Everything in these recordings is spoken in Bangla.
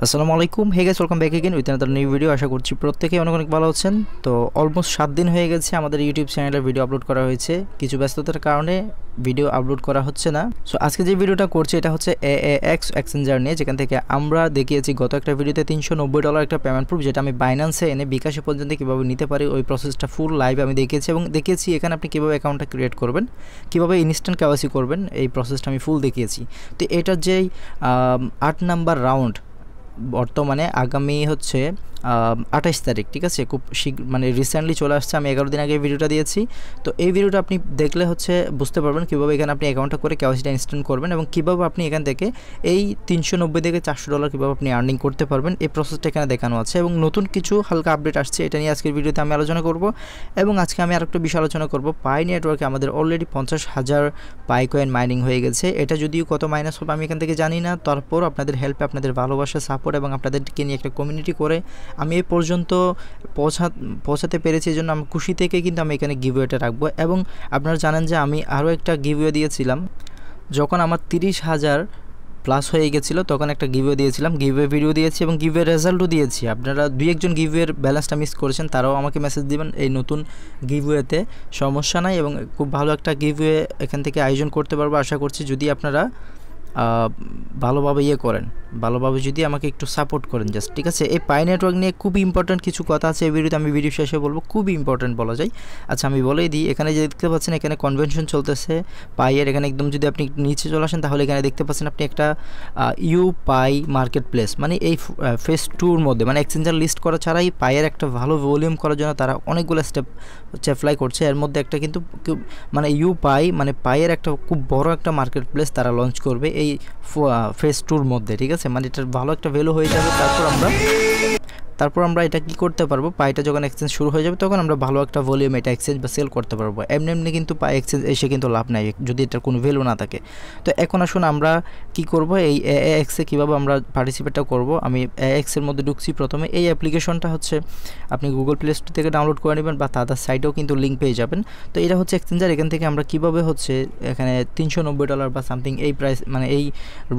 আসসালামু আলাইকুম, hey guys, welcome back again with another new video. আশা করছি প্রত্যেকেই অনেক অনেক ভালো আছেন। তো অলমোস্ট 7 দিন হয়ে গেছে আমাদের ইউটিউব চ্যানেলে ভিডিও আপলোড করা হয়েছে। কিছু ব্যস্ততার কারণে ভিডিও আপলোড করা হচ্ছে না। সো আজকে যে ভিডিওটা করছি এটা হচ্ছে AAX এক্সচেঞ্জার নিয়ে, যেখান থেকে আমরা দেখিয়েছি গত একটা ভিডিওতে $390 একটা পেমেন্ট প্রুফ, যেটা আমি বাইন্যান্সে এনে বিকাশে পর্যন্ত কীভাবে নিতে পারি ওই প্রসেসটা ফুল লাইভ আমি দেখিয়েছি এবং দেখিয়েছি এখানে আপনি কীভাবে অ্যাকাউন্টটা ক্রিয়েট করবেন, কীভাবে ইনস্ট্যান্ট কেওয়াইসি করবেন, এই প্রসেসটা আমি ফুল দেখিয়েছি। তো এটার যেই 8 নাম্বার রাউন্ড বর্তমানে আগামী হচ্ছে 28 তারিখ, ঠিক আছে, খুব মানে রিসেন্টলি চলে আসছে। আমি 11 দিন আগে ভিডিওটা দিয়েছি। তো এই ভিডিওটা আপনি দেখলে হচ্ছে বুঝতে পারবেন কীভাবে এখানে আপনি অ্যাকাউন্টটা করে কেওয়াইসিটা ইনস্ট্যান্ট করবেন এবং কীভাবে আপনি এখান থেকে এই $390 থেকে $400 কীভাবে আপনি আর্নিং করতে পারবেন, এই প্রসেসটা এখানে দেখানো আছে। এবং নতুন কিছু হালকা আপডেট আসছে, এটা নিয়ে আজকের ভিডিওতে আমি আলোচনা করব। এবং আজকে আমি আরেকটা বিষয় আলোচনা করব, পাই নেটওয়ার্কে আমাদের অলরেডি 50,000 পাই কয়েন মাইনিং হয়ে গেছে। এটা যদিও কত মাইনাস হবে আমি এখান থেকে জানি না, তারপর আপনাদের হেল্পে, আপনাদের ভালোবাসা, সাপোর্ট এবং আপনাদেরকে নিয়ে একটা কমিউনিটি করে আমি এই পর্যন্ত পৌঁছাতে পেরেছি। এই জন্য আমি খুশি থেকে কিন্তু আমি এখানে গিভওয়েটা রাখবো। এবং আপনারা জানেন যে আমি আরও একটা গিভওয়ে দিয়েছিলাম যখন আমার 30,000 প্লাস হয়ে গেছিলো, তখন একটা গিভওয়ে দিয়েছিলাম, গিভওয়ে ভিডিও দিয়েছি এবং গিভওয়ে রেজাল্টও দিয়েছি। আপনারা 2-1জন গিভওয়ের ব্যালেন্সটা মিস করেছেন, তারাও আমাকে মেসেজ দিবেন এই নতুন গিভওয়েতে, সমস্যা নাই। এবং খুব ভালো একটা গিভওয়ে এখান থেকে আয়োজন করতে পারবো আশা করছি, যদি আপনারা ভালোভাবে করেন, ভালোভাবে যদি আমাকে একটু সাপোর্ট করেন জাস্ট, ঠিক আছে। এই পাই নেটওয়ার্ক নিয়ে খুবই ইম্পর্ট্যান্ট কিছু কথা আছে এই ভিডিওতে, আমি ভিডিও শেষে বলবো, খুবই ইম্পর্ট্যান্ট বলা যায়। আচ্ছা, আমি বলেই দিই, এখানে যে দেখতে পাচ্ছেন এখানে কনভেনশন চলতেছে পাইয়ের। এখানে একদম যদি আপনি নিচে চলে আসেন তাহলে এখানে দেখতে পাচ্ছেন আপনি একটা ইউ পাই মার্কেট প্লেস, মানে এই ফেজ 2-র মধ্যে, মানে এক্সচেঞ্জার লিস্ট করা ছাড়াই পাইয়ের একটা ভালো ভলিউম করার জন্য তারা অনেকগুলো স্টেপ হচ্ছে অ্যাপ্লাই করছে। এর মধ্যে একটা কিন্তু মানে ইউ পাই, মানে পাইয়ের একটা খুব বড় একটা মার্কেট প্লেস তারা লঞ্চ করবে এই ফেজ 2-র মধ্যে, ঠিক আছে। মানে এটার ভালো একটা ভ্যালু হয়ে যাবে। তারপর আমরা এটা কি করতে পারবো, পাইটা যখন এক্সচেঞ্জ শুরু হয়ে যাবে তখন আমরা ভালো একটা ভলিউম এটা এক্সচেঞ্জ বা সেল করতে পারবো। এমনি কিন্তু পাই এক্সচেঞ্জ এসে কিন্তু লাভ নাই যদি এটার কোনো ভ্যালু না থাকে। তো এখন আসুন আমরা কি করব, এই AAX-এ কীভাবে আমরা পার্টিসিপেটটা করব। আমি AAX-এর মধ্যে ঢুকছি। প্রথমে এই অ্যাপ্লিকেশনটা হচ্ছে আপনি গুগল প্লে স্টোর থেকে ডাউনলোড করে নেবেন বা তাদের সাইটেও কিন্তু লিঙ্ক পেয়ে যাবেন। তো এটা হচ্ছে এক্সচেঞ্জার, এখান থেকে আমরা কীভাবে হচ্ছে এখানে $390 বা সামথিং এই প্রাইস, মানে এই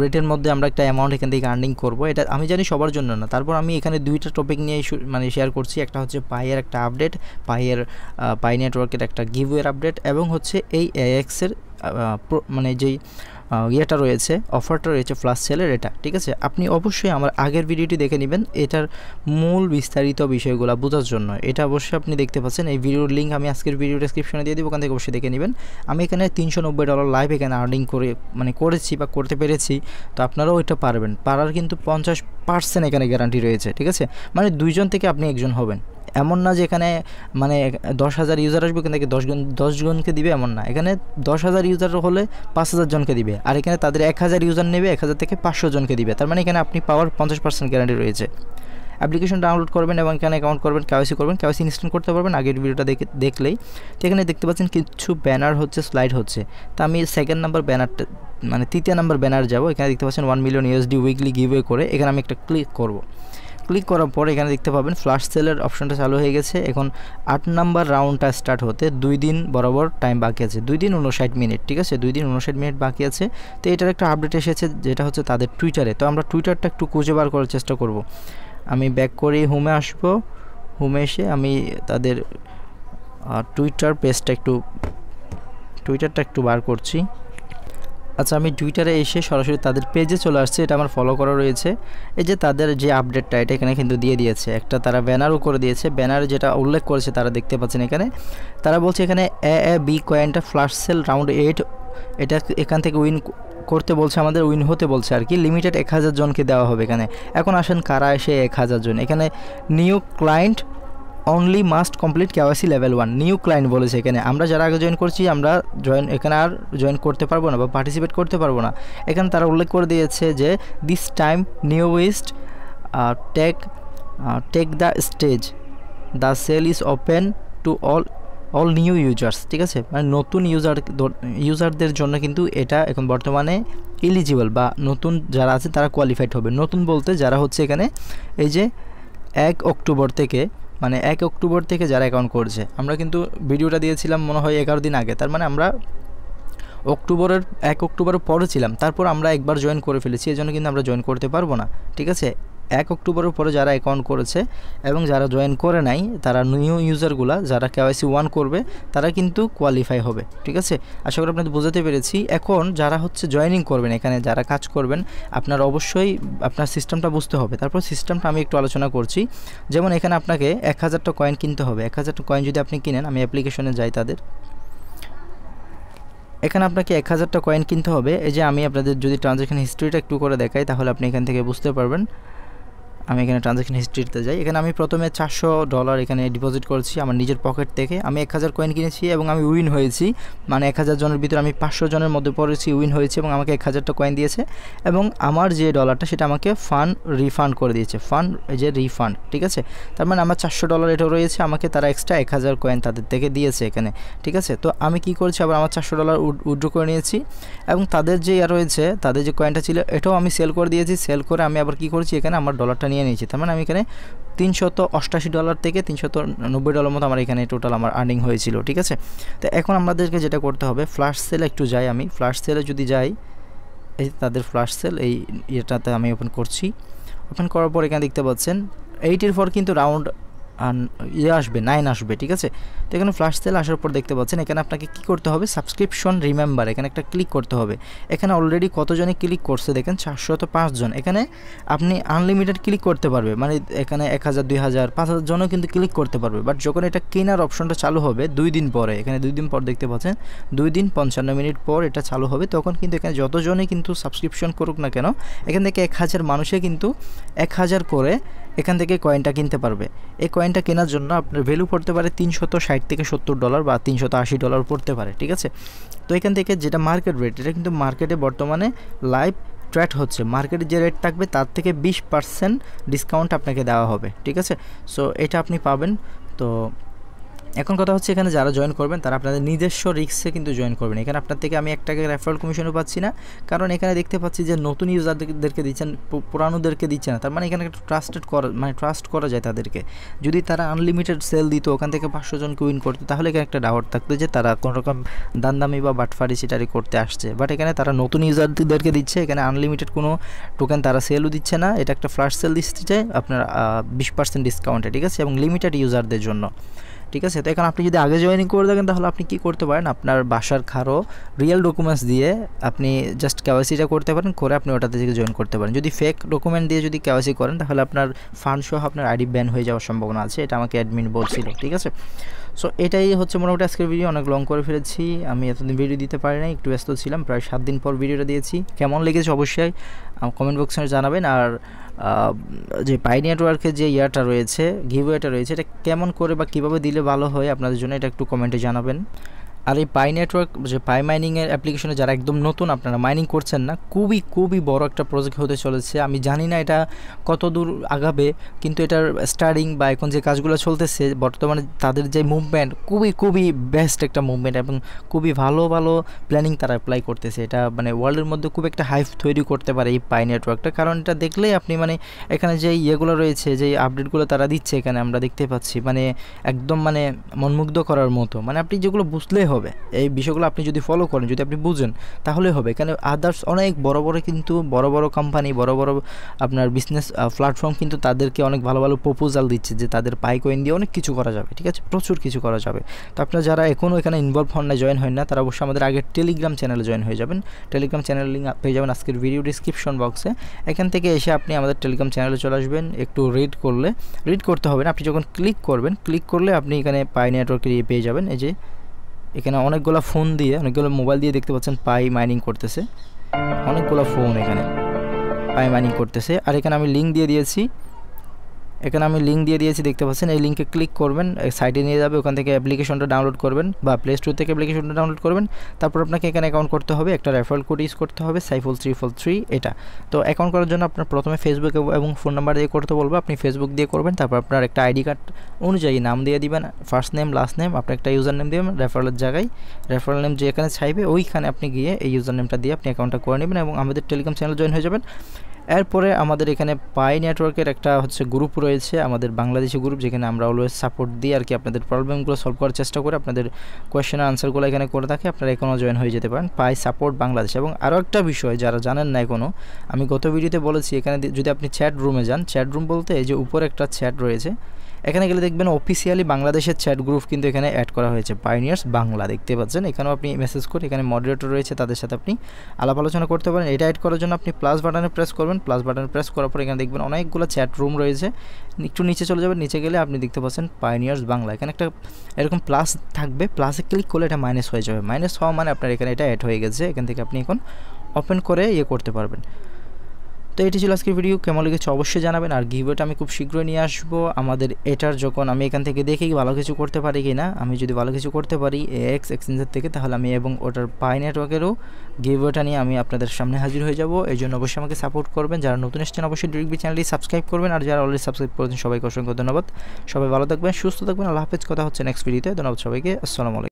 রেটের মধ্যে আমরা একটা অ্যামাউন্ট এখান থেকে আর্নিং করবো। এটা আমি জানি সবার জন্য না। তারপর আমি এখানে 2টা টপিক নিয়ে মানে শেয়ার করছি। একটা হচ্ছে পাইয়ের একটা আপডেট, পাই নেটওয়ার্কের একটা গিভওয়ের আপডেট, এবং হচ্ছে এই AAX-এর মানে যেই ইয়েটা রয়েছে, অফারটা রয়েছে ফ্ল্যাশ সেলের, এটা, ঠিক আছে। আপনি অবশ্যই আমার আগের ভিডিওটি দেখে নেবেন এটার মূল বিস্তারিত বিষয়গুলো বোঝার জন্য। এটা অবশ্যই আপনি দেখতে পাচ্ছেন, এই ভিডিওর লিঙ্ক আমি আজকের ভিডিও ডেসক্রিপশনে দিয়ে দেবো, ওখান থেকে অবশ্যই দেখে নেবেন। আমি এখানে $390 লাইভ এখানে আর্নিং করেছি বা করতে পেরেছি। তো আপনারাও এটা পারবেন, পারার কিন্তু 50% এখানে গ্যারান্টি রয়েছে, ঠিক আছে। মানে 2জন থেকে আপনি 1জন হবেন, এমন না যে এখানে মানে 10,000 ইউজার আসবে এখান থেকে 10 জনকে দিবে, এমন না। এখানে 10,000 ইউজার হলে 5,000 জনকে দিবে, আর এখানে তাদের 1,000 ইউজার নেবে, 1,000 থেকে 500 জনকে দিবে। তার মানে এখানে আপনি পাওয়ার 50% গ্যারান্টি রয়েছে। অ্যাপ্লিকেশন ডাউনলোড করবেন এবং এখানে অ্যাকাউন্ট করবেন, কেওয়াইসি করবেন, কেওয়াইসি ইনস্ট্যান্ট করতে পারবেন আগের ভিডিওটা দেখলেই। তো এখানে দেখতে পাচ্ছেন কিছু ব্যানার হচ্ছে, স্লাইড হচ্ছে। তো আমি 2nd নাম্বার ব্যানারটা, মানে 3য় নাম্বার ব্যানার যাব। এখানে দেখতে পাচ্ছেন 1 মিলিয়ন USD উইকলি গিভওয়ে করে, এখানে আমি একটা ক্লিক করব। ক্লিক করার পর এখানে দেখতে পাবেন ফ্ল্যাশ সেলের অপশনটা চালু হয়ে গেছে। এখন 8 নাম্বার রাউন্ডটা স্টার্ট হতে 2 দিন বরাবর টাইম বাকি আছে, 2 দিন 59 মিনিট, ঠিক আছে, 2 দিন 59 মিনিট বাকি আছে। তো এটার একটা আপডেট এসেছে যেটা হচ্ছে তাদের টুইটারে। তো আমরা টুইটারটা একটু খুঁজে বার করার চেষ্টা করব। আমি ব্যাক করে হোমে আসবো, হোমে এসে আমি তাদের টুইটারটা একটু বার করছি। আচ্ছা, আমি টুইটারে এসে সরাসরি তাদের পেজে চলে আসছে, এটা আমার ফলো করা রয়েছে। এই যে তাদের যে আপডেটটা, এটা এখানে কিন্তু দিয়ে দিয়েছে, একটা তারা ব্যানারও করে দিয়েছে। ব্যানারে যেটা উল্লেখ করেছে তারা দেখতে পাচ্ছেন এখানে, তারা বলছে এখানে AAB কয়েনটা ফ্ল্যাশ সেল রাউন্ড 8, এটা এখান থেকে উইন করতে বলছে, আমাদের উইন হতে বলছে আর কি। লিমিটেড 1,000 জনকে দেওয়া হবে এখানে। এখন আসেন কারা এসে 1,000 জন, এখানে new client only must complete KYC level 1, new client বলেছে এখানে। আমরা যারা আগে জয়েন করছি আমরা এখানে আর জয়েন করতে পারবো না বা পার্টিসিপেট করতে পারবো না। এখানে তারা উল্লেখ করে দিয়েছে যে this time new east take the stage, the sale is open to all new users, ঠিক আছে। মানে নতুন ইউজারদের জন্য কিন্তু এটা এখন বর্তমানে এলিজিবল, বা নতুন যারা আছে তারা কোয়ালিফাইড হবে। নতুন বলতে যারা হচ্ছে এখানে এই যে 1 অক্টোবর থেকে যারা অ্যাকাউন্ট করছে। আমরা কিন্তু ভিডিওটা দিয়েছিলাম মনে হয় 11 দিন আগে, তার মানে আমরা 1 অক্টোবরের পরে ছিলাম, তারপর আমরা একবার জয়েন করে ফেলেছি, এই জন্য কিন্তু আমরা জয়েন করতে পারবো না, ঠিক আছে। 1 অক্টোবরের পরে যারা অ্যাকাউন্ট করেছে এবং যারা জয়েন করে নাই, তারা নিউ ইউজারগুলা যারা KYC 1 করবে তারা কিন্তু কোয়ালিফাই হবে। ঠিক আছে, আশা করি আপনাদের বোঝাতে পেরেছি। এখন যারা হচ্ছে জয়েনিং করবেন, এখানে যারা কাজ করবেন, আপনার অবশ্যই আপনার সিস্টেমটা বুঝতে হবে। তারপর সিস্টেমটা আমি একটু আলোচনা করছি। যেমন এখানে আপনাকে 1000টা কয়েন কিনতে হবে। 1000টা কয়েন যদি আপনি কিনেন, আমি অ্যাপ্লিকেশনে যাই তাদের, এখানে আপনাকে 1000টা কয়েন কিনতে হবে। এই যে আমি আপনাদের যদি ট্রানজ্যাকশন হিস্ট্রিটা একটু করে দেখাই তাহলে আপনি এখান থেকে বুঝতে পারবেন। আমি এখানে ট্রানজ্যাকশন হিস্ট্রিতে যাই, এখানে আমি প্রথমে $400 এখানে ডিপোজিট করেছি আমার নিজের পকেট থেকে। আমি 1000 কয়েন কিনেছি এবং আমি উইন হয়েছি, মানে 1000 জনের ভিতরে আমি 500 জনের মধ্যে পড়েছি, উইন হয়েছি এবং আমাকে 1000টা কয়েন দিয়েছে এবং আমার যে ডলারটা সেটা আমাকে রিফান্ড করে দিয়েছে, এই যে রিফান্ড। ঠিক আছে, তার মানে আমার $400 এটাও রয়েছে, আমাকে তারা এক্সট্রা 1000 কয়েন তাদের থেকে দিয়েছে এখানে। ঠিক আছে, তো আমি কি করেছি, আবার আমার $400 উইথড্র করে নিয়েছি এবং তাদের যে রয়েছে, তাদের যে কয়েনটা ছিল এটাও আমি সেল করে দিয়েছি। সেল করে আমি আবার কি করেছি, এখানে আমার ডলারটা নিয়ে নিয়েছি। তার মানে আমি এখানে $388 থেকে $390 মতো আমার এখানে টোটাল আমার আর্নিং হয়েছিল। ঠিক আছে, তো এখন আমাদেরকে যেটা করতে হবে, ফ্ল্যাশ সেলে একটু যাই। আমি ফ্ল্যাশ সেলে যদি যাই, এই তাদের ফ্ল্যাশ সেল এই ইয়েটাতে আমি ওপেন করছি। ওপেন করার পর এখানে দেখতে পাচ্ছেন 8 পর কিন্তু রাউন্ড আসবে 9 আসবে। ঠিক আছে, তো এখানে ফ্ল্যাশ সেল আসার পর দেখতে পাচ্ছেন এখানে আপনাকে কি করতে হবে, সাবস্ক্রিপশন রিমেম্বার, এখানে একটা ক্লিক করতে হবে। এখানে অলরেডি কতজনে ক্লিক করছে দেখেন, 405 জন। এখানে আপনি আনলিমিটেড ক্লিক করতে পারবে, মানে এখানে 1000, 2000, 5000 জনও কিন্তু ক্লিক করতে পারবে। বাট যখন এটা কেনার অপশনটা চালু হবে 2 দিন পরে, এখানে 2 দিন পর দেখতে পাচ্ছেন 2 দিন 55 মিনিট পর এটা চালু হবে, তখন কিন্তু এখানে যতজনই কিন্তু সাবস্ক্রিপশন করুক না কেন, এখান থেকে 1000 মানুষে কিন্তু 1000 করে এখান থেকে কয়েনটা কিনতে পারবে। এই কয়েনটা কেনার জন্য আপনার ভ্যালু পড়তে পারে $360 থেকে $70 বা $380 পড়তে পারে। ঠিক আছে, তো এখান থেকে যেটা মার্কেট রেট, এটা কিন্তু মার্কেটে বর্তমানে লাইভ ট্রেড হচ্ছে। মার্কেটে যে রেট থাকবে তার থেকে 20% ডিসকাউন্ট আপনাকে দেওয়া হবে। ঠিক আছে, সো এটা আপনি পাবেন। তো এখন কথা হচ্ছে, এখানে যারা জয়েন করবেন তারা আপনাদের নিজস্ব রিস্কে কিন্তু জয়েন করবেন। এখানে আপনার থেকে আমি 1 টাকা রেফারেল কমিশনও পাচ্ছি না, কারণ এখানে দেখতে পাচ্ছি যে নতুন ইউজারদেরকে দিচ্ছেন, পুরানোদেরকে দিচ্ছে না। তার মানে এখানে একটা ট্রাস্ট করা যায় তাদেরকে। যদি তারা আনলিমিটেড সেল দিত, ওখান থেকে 500 জনকে উইন করতো, তাহলে এখানে একটা ডাউট থাকতো যে তারা কোনো রকম দামদামি বা বাটফারি সিটারি করতে আসছে। বাট এখানে তারা নতুন ইউজারদেরকে দিচ্ছে, এখানে আনলিমিটেড কোনো টোকেন তারা সেলও দিচ্ছে না, এটা একটা ফ্ল্যাশ সেল দিচ্ছে আপনার 20% ডিসকাউন্টে। ঠিক আছে, এবং লিমিটেড ইউজারদের জন্য। ঠিক আছে, তো এখন আপনি যদি আগে জয়েনিং করে থাকেন তাহলে আপনি কি করতে পারেন, আপনার বাসার খারো রিয়েল ডকুমেন্টস দিয়ে আপনি জাস্ট KYCটা করতে পারেন, করে আপনি ওটাতে থেকে জয়েন করতে পারেন। যদি ফেক ডকুমেন্ট দিয়ে যদি KYC করেন তাহলে আপনার ফান্ড সহ আপনার আইডি ব্যান হয়ে যাওয়ার সম্ভাবনা আছে, এটা আমাকে অ্যাডমিন বলছিল। ঠিক আছে, সো এটাই হচ্ছে মোটামুটি আজকের ভিডিও। অনেক লং করে ফেলেছি, আমি এতদিন ভিডিও দিতে পারি নাই, একটু ব্যস্ত ছিলাম। প্রায় 7 দিন পর ভিডিওটা দিয়েছি। কেমন লেগেছে অবশ্যই কমেন্ট বক্সে জানাবেন। আর যে পাই নেটওয়ার্কের যে ইয়াটা রয়েছে, গিভওয়েটা রয়েছে, এটা কেমন করে বা কীভাবে দিলে ভালো হয় আপনাদের জন্য, এটা একটু কমেন্টে জানাবেন। আর এই পাই নেটওয়ার্ক যে পাই মাইনিংয়ের অ্যাপ্লিকেশনে যারা একদম নতুন, আপনারা মাইনিং করছেন না, খুবই বড় একটা প্রজেক্ট হতে চলেছে। আমি জানি না এটা কত দূর আগাবে, কিন্তু এটার স্টার্টিং বা এখন যে কাজগুলো চলতেছে বর্তমানে, তাদের যে মুভমেন্ট খুবই বেস্ট একটা মুভমেন্ট এবং খুবই ভালো প্ল্যানিং তারা অ্যাপ্লাই করতেছে। এটা মানে ওয়ার্ল্ডের মধ্যে খুব একটা হাইপ তৈরি করতে পারে এই পাই নেটওয়ার্কটা, কারণ এটা দেখলেই আপনি মানে এখানে যে ইয়েগুলো রয়েছে, যে আপডেটগুলো তারা দিচ্ছে এখানে আমরা দেখতে পাচ্ছি, মানে একদম মানে মনমুগ্ধ করার মতো। মানে আপনি যেগুলো বুঝলেই হবে, এই বিষয়গুলো আপনি যদি ফলো করেন, যদি আপনি বুঝেন তাহলে হবে। এখানে আদার্স অনেক বড় কিন্তু বড় কোম্পানি, বড় আপনার বিজনেস প্ল্যাটফর্ম কিন্তু তাদেরকে অনেক ভালো প্রপোজাল দিচ্ছে যে তাদের পাই কয়েন দিয়ে অনেক কিছু করা যাবে। ঠিক আছে, প্রচুর কিছু করা যাবে। তো আপনারা যারা এখনও এখানে ইনভলভ হন না, জয়েন হয় না, তারা অবশ্যই আমাদের আগের টেলিগ্রাম চ্যানেলে জয়েন হয়ে যাবেন। টেলিগ্রাম চ্যানেল লিঙ্ক পেয়ে যাবেন আজকের ভিডিও ডিসক্রিপশন বক্সে। এখান থেকে এসে আপনি আমাদের টেলিগ্রাম চ্যানেলে চলে আসবেন। একটু রিড করতে হবে না, আপনি যখন ক্লিক করলে আপনি এখানে পাই নেটওয়ার্কের পেয়ে যাবেন। এই যে এখানে অনেকগুলো ফোন দিয়ে, অনেকগুলো মোবাইল দিয়ে দেখতে পাচ্ছেন পাই মাইনিং করতেছে, অনেকগুলো ফোন এখানে পাই মাইনিং করতেছে। আর এখানে আমি লিঙ্ক দিয়ে দিয়েছি, দেখতে পাচ্ছেন। এই লিঙ্কে ক্লিক করবেন, সাইটে নিয়ে যাবে, ওখান থেকে অ্যাপ্লিকেশনটা ডাউনলোড করবেন বা প্লে স্টোর থেকে অ্যাপ্লিকেশনটা ডাউনলোড করবেন। তারপর আপনাকে এখানে অ্যাকাউন্ট করতে হবে, একটা রেফারেল কোড ইউজ করতে হবে সাইফুল343 এটা। তো অ্যাকাউন্ট করার জন্য আপনার প্রথমে ফেসবুক এবং ফোন নাম্বার দিয়ে করতে বলবো, আপনি ফেসবুক দিয়ে করবেন। তারপর আপনার একটা আইডি কার্ড অনুযায়ী নাম দিয়ে দিবেন, ফার্স্ট নেম লাস্ট নেম, আপনি একটা ইউজার নেম দিবেন রেফারেলের জায়গায়, রেফারেল নেম যেখানে চাইবে ওইখানে আপনি গিয়ে এই ইউজার নেমটা দিয়ে আপনি অ্যাকাউন্টটা করে নেবেন এবং আমাদের টেলিগ্রাম চ্যানেল জয়েন হয়ে যাবেন। এরপরে আমাদের এখানে পাই নেটওয়ার্কের একটা হচ্ছে গ্রুপ রয়েছে, আমাদের বাংলাদেশি গ্রুপ, যেখানে আমরা অলওয়েজ সাপোর্ট দিই আর কি, আপনাদের প্রবলেমগুলো সলভ করার চেষ্টা করে, আপনাদের কোয়েশ্চেনের আনসারগুলো এখানে করে থাকি। আপনারা এখনও জয়েন হয়ে যেতে পারেন পাই সাপোর্ট বাংলাদেশ। এবং আরও একটা বিষয় যারা জানেন না এখনও, আমি গত ভিডিওতে বলেছি, এখানে যদি আপনি চ্যাট রুমে যান, চ্যাট রুম বলতে এই যে উপরে একটা চ্যাট রয়েছে, এখানে গেলে দেখবেন অফিসিয়ালি বাংলাদেশের চ্যাট গ্রুপ কিন্তু এখানে অ্যাড করা হয়েছে, পাইনিয়ার্স বাংলা, দেখতে পাচ্ছেন। এখানেও আপনি মেসেজ করে, এখানে মডারেটর রয়েছে, তাদের সাথে আপনি আলাপ আলোচনা করতে পারেন। এটা অ্যাড করার জন্য আপনি প্লাস বাটনে প্রেস করবেন, প্লাস বাটনে প্রেস করার পর এখানে দেখবেন অনেকগুলো চ্যাট রুম রয়েছে, একটু নিচে চলে যাবেন, নিচে গেলে আপনি দেখতে পাচ্ছেন পাইনিয়ার্স বাংলা, এখানে একটা এরকম প্লাস থাকবে, প্লাসে ক্লিক করলে এটা মাইনাস হয়ে যাবে, মাইনাস হওয়া মানে আপনার এখানে এটা অ্যাড হয়ে গেছে, এখান থেকে আপনি এখন ওপেন করে করতে পারবেন। তো এটি ছিল আজকের ভিডিও, কেমন লেগেছে অবশ্যই জানাবেন। আর গিভওয়েটা আমি খুব শীঘ্রই নিয়ে আসবো আমাদের এটার, যখন আমি এখান থেকে দেখি ভালো কিছু করতে পারি কি না, আমি যদি ভালো কিছু করতে পারি AAX এক্সচেঞ্জের থেকে, তাহলে আমি এবং ওটার পাই নেটওয়ার্কেরও গিভওয়েটা নিয়ে আমি আপনাদের সামনে হাজির হয়ে যাব। এই জন্য অবশ্যই আমাকে সাপোর্ট করবেন, যারা নতুন এসেছেন অবশ্যই ডিরেক্টলি চ্যানেলটি সাবস্ক্রাইব করবেন, আর যারা অলরেডি সাবস্ক্রাইব করেছেন সবাইকে অসংখ্য ধন্যবাদ। সবাই ভালো থাকবেন, সুস্থ থাকবেন, আল্লাহ হাফেজ, কথা হচ্ছে নেক্সট ভিডিওতে। ধন্যবাদ সবাইকে, আসসালামু আলাইকুম।